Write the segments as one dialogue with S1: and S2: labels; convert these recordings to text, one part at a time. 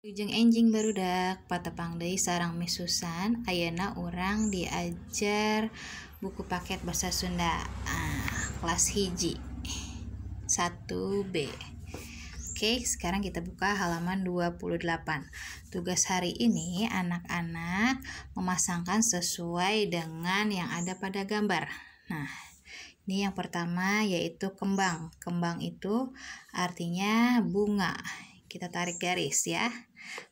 S1: Wilujeng enjing barudak patepang deui sareng Miss Susan. Ayeuna urang diajar buku paket bahasa Sunda kelas hiji 1B. Oke, sekarang kita buka halaman 28. Tugas hari ini anak-anak memasangkan sesuai dengan yang ada pada gambar. Nah, ini yang pertama yaitu kembang. Kembang itu artinya bunga. Kita tarik garis ya.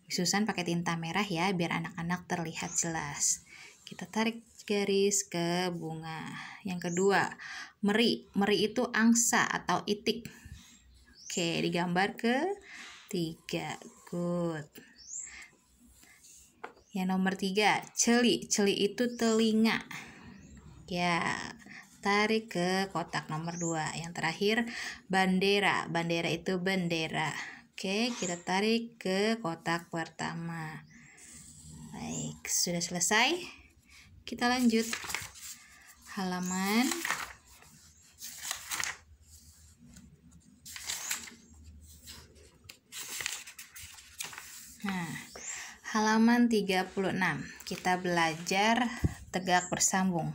S1: Susan pakai tinta merah ya biar anak-anak terlihat jelas. Kita tarik garis ke bunga. Yang kedua, meri. Meri itu angsa atau itik. Oke, digambar ke 3. Good. Yang nomor 3, celi. Celi itu telinga. Ya, tarik ke kotak nomor 2. Yang terakhir, bandera. Bandera itu bendera. Oke, kita tarik ke kotak pertama. Baik, sudah selesai. Kita lanjut. Halaman halaman 36. Kita belajar tegak bersambung.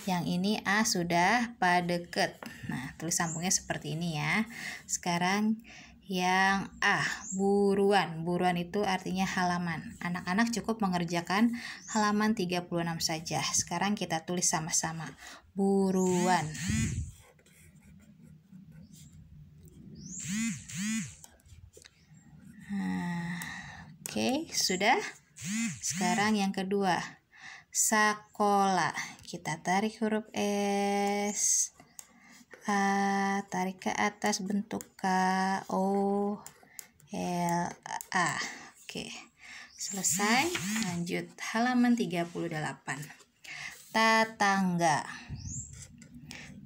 S1: Yang ini A sudah padeket. Nah, tulis sambungnya seperti ini ya. Sekarang yang A, buruan. Buruan itu artinya halaman. Anak-anak cukup mengerjakan halaman 36 saja. Sekarang kita tulis sama-sama. Buruan. Oke, sudah. Sekarang yang kedua, sekolah. Kita tarik huruf S. A, tarik ke atas bentuk K, O, L, A. Oke, selesai. Lanjut halaman 38. Tetangga.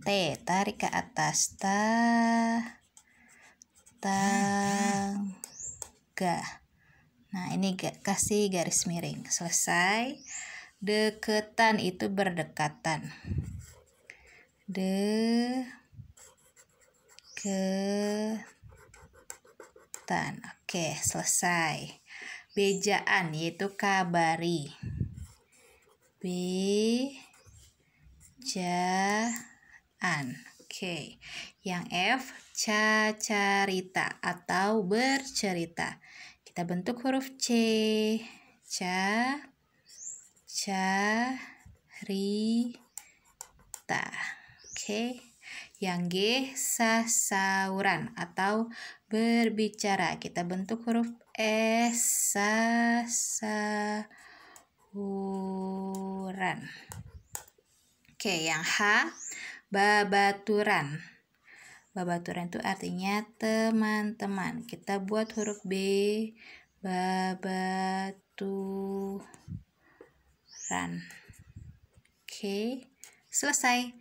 S1: T, tarik ke atas. Tangga. Nah, ini kasih garis miring. Selesai. Deketan itu berdekatan. Deketan. Oke, selesai. Bejaan yaitu kabari. Bejaan. Oke. Yang F, cacarita atau bercerita. Kita bentuk huruf C. Carita. Oke. Yang G, sasauran atau berbicara. Kita bentuk huruf S. Sasauran. Oke, yang H, babaturan. Babaturan itu artinya teman-teman. Kita buat huruf B. Babaturan. Oke, selesai.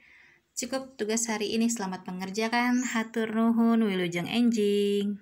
S1: Cukup tugas hari ini. Selamat mengerjakan. Hatur nuhun. Wilujeng enjing.